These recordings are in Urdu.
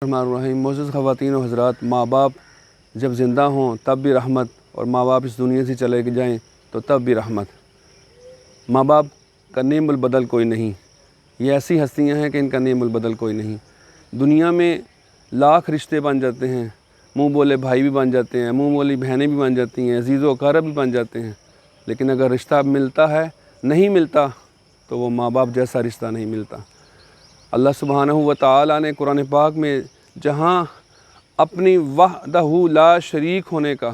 الرحمن الرحیم۔ معزز خواتین و حضرات، ماں باپ جب زندہ ہوں تب بھی رحمت، اور ماں باپ اس دنیا سے چلے جائیں تو تب بھی رحمت۔ ماں باپ کا نعم البدل کوئی نہیں، یہ ایسی ہستیاں ہیں کہ ان کا نعم البدل کوئی نہیں۔ دنیا میں لاکھ رشتے بن جاتے ہیں، منہ بولے بھائی بھی بن جاتے ہیں، منہ بولی بہنیں بھی بن جاتی ہیں، عزیز و اقارب بھی بن جاتے ہیں، لیکن اگر رشتہ ملتا ہے نہیں ملتا تو وہ ماں باپ جیسا رشتہ نہیں ملتا۔ اللہ سبحانہ و تعالیٰ نے قرآن پاک میں جہاں اپنی وحدہ لا شریک ہونے کا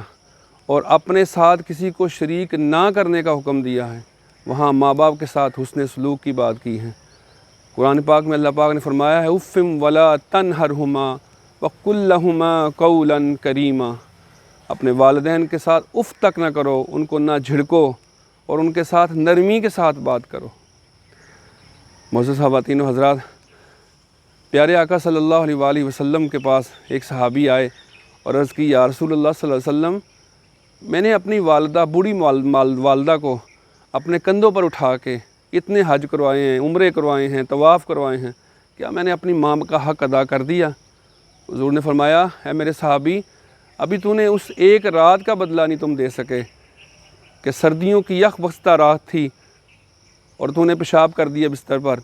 اور اپنے ساتھ کسی کو شریک نہ کرنے کا حکم دیا ہے، وہاں ماں باپ کے ساتھ حسن سلوک کی بات کی ہے۔ قرآن پاک میں اللہ پاک نے فرمایا ہے اف ولا تنہرہما وقل لہما قولا کریما۔ اپنے والدین کے ساتھ اف تک نہ کرو، ان کو نہ جھڑکو اور ان کے ساتھ نرمی کے ساتھ بات کرو۔ معزز خواتین و حضرات، پیارے آقا صلی اللہ علیہ وآلہ وسلم کے پاس ایک صحابی آئے اور عرض کی یا رسول اللہ صلی اللہ علیہ وسلم، میں نے اپنی والدہ بوڑھی والدہ کو اپنے کندھوں پر اٹھا کے اتنے حج کروائے ہیں، عمرے کروائے ہیں، طواف کروائے ہیں، کیا میں نے اپنی ماں کا حق ادا کر دیا؟ حضور نے فرمایا اے میرے صحابی، ابھی تو نے اس ایک رات کا بدلہ نہیں تم دے سکے کہ سردیوں کی یخ بستہ رات تھی اور تو نے پیشاب کر دیا بستر پر،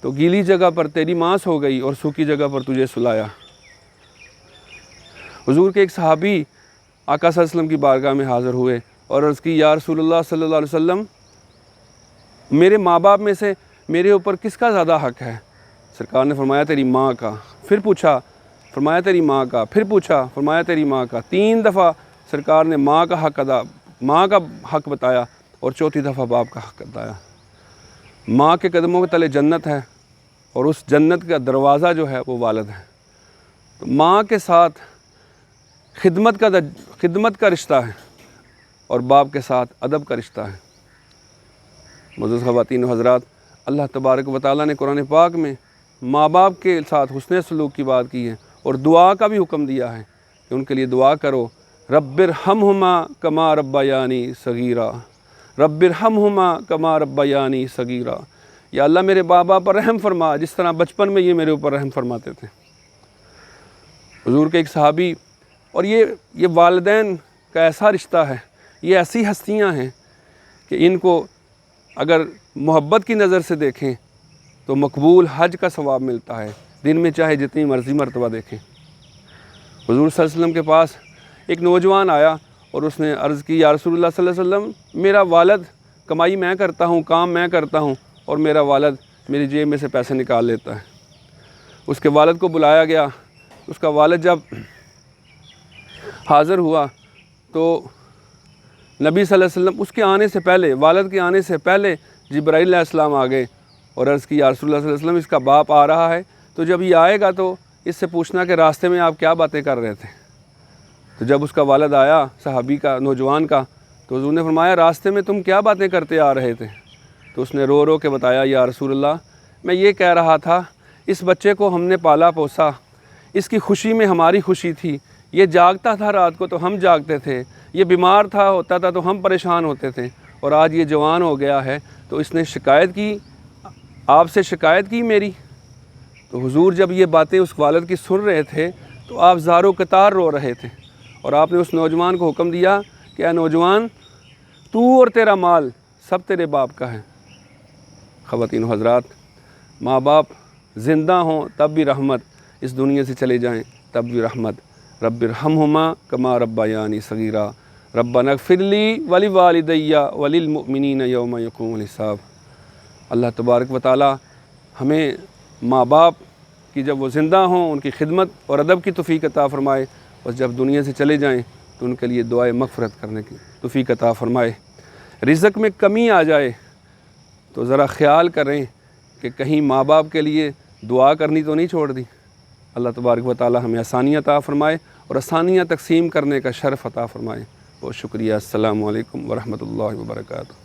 تو گیلی جگہ پر تیری ماں سو گئی اور سوکھی جگہ پر تجھے سلایا۔ حضور کے ایک صحابی آقا صلی اللہ علیہ وسلم کی بارگاہ میں حاضر ہوئے اور عرض کی یا رسول اللہ صلی اللہ علیہ وسلم، میرے ماں باپ میں سے میرے اوپر کس کا زیادہ حق ہے؟ سرکار نے فرمایا تیری ماں کا۔ پھر پوچھا، فرمایا تیری ماں کا۔ پھر پوچھا، فرمایا تیری ماں کا۔ 3 دفعہ سرکار نے ماں کا حق بتایا اور 4تھی دفعہ باپ کا حق بتایا۔ ماں کے قدموں کے تلے جنت ہے اور اس جنت کا دروازہ جو ہے وہ والد ہے۔ تو ماں کے ساتھ خدمت کا رشتہ ہے اور باپ کے ساتھ ادب کا رشتہ ہے۔ معزز خواتین و حضرات، اللہ تبارک و تعالیٰ نے قرآن پاک میں ماں باپ کے ساتھ حسن سلوک کی بات کی ہے اور دعا کا بھی حکم دیا ہے کہ ان کے لیے دعا کرو، رب ارحمہما کما ربیانی صغیرا، رب ارحمہما کما ربیانی صغیرا۔ یا اللہ میرے ماں باپ پر رحم فرما جس طرح بچپن میں یہ میرے اوپر رحم فرماتے تھے۔ حضور کے ایک صحابی، اور یہ والدین کا ایسا رشتہ ہے، یہ ایسی ہستیاں ہیں کہ ان کو اگر محبت کی نظر سے دیکھیں تو مقبول حج کا ثواب ملتا ہے، دن میں چاہے جتنی مرضی مرتبہ دیکھیں۔ حضور صلی اللہ علیہ وسلم کے پاس ایک نوجوان آیا اور اس نے عرض کی یا رسول اللہ صلی اللہ علیہ وسلم، میرا والد کمائی میں کرتا ہوں، کام میں کرتا ہوں، اور میرا والد میری جیب میں سے پیسے نکال لیتا ہے۔ اس کے والد کو بلایا گیا۔ اس کا والد جب حاضر ہوا تو نبی صلی اللہ علیہ وسلم اس کے آنے سے پہلے، والد کے آنے سے پہلے جبرائیل علیہ السلام آ گئے اور عرض کی یا رسول اللہ صلی اللہ علیہ وسلم، اس کا باپ آ رہا ہے، تو جب یہ آئے گا تو اس سے پوچھنا کہ راستے میں آپ کیا باتیں کر رہے تھے۔ تو جب اس کا والد آیا صحابی کا، نوجوان کا، تو حضور نے فرمایا راستے میں تم کیا باتیں کرتے آ رہے تھے؟ تو اس نے رو رو کے بتایا یا رسول اللہ، میں یہ کہہ رہا تھا اس بچے کو ہم نے پالا پوسا، اس کی خوشی میں ہماری خوشی تھی، یہ جاگتا تھا رات کو تو ہم جاگتے تھے، یہ بیمار ہوتا تھا تو ہم پریشان ہوتے تھے، اور آج یہ جوان ہو گیا ہے تو اس نے شکایت کی، آپ سے شکایت کی میری۔ تو حضور جب یہ باتیں اس والد کی سن رہے تھے تو آپ زار و قطار رو رہے تھے، اور آپ نے اس نوجوان کو حکم دیا کہ اے نوجوان، تو اور تیرا مال سب تیرے باپ کا ہے۔ خواتین و حضرات، ماں باپ زندہ ہوں تب بھی رحمت، اس دنیا سے چلے جائیں تب بھی رحمت۔ رب ارحمہما کما ربیانی صغیرا، ربنا اغفر لی ولوالدی وللمؤمنین یوم یقوم الحساب۔ اللہ تبارک و تعالی ہمیں ماں باپ کی جب وہ زندہ ہوں ان کی خدمت اور ادب کی توفیق عطا فرمائے، اور جب دنیا سے چلے جائیں تو ان کے لیے دعائے مغفرت کرنے کی توفیق عطا فرمائے۔ رزق میں کمی آ جائے تو ذرا خیال کریں کہ کہیں ماں باپ کے لیے دعا کرنی تو نہیں چھوڑ دی۔ اللہ تبارک و تعالی ہمیں آسانیاں عطا فرمائے اور آسانیاں تقسیم کرنے کا شرف عطا فرمائے۔ بہت شکریہ۔ السلام علیکم ورحمۃ اللہ وبرکاتہ۔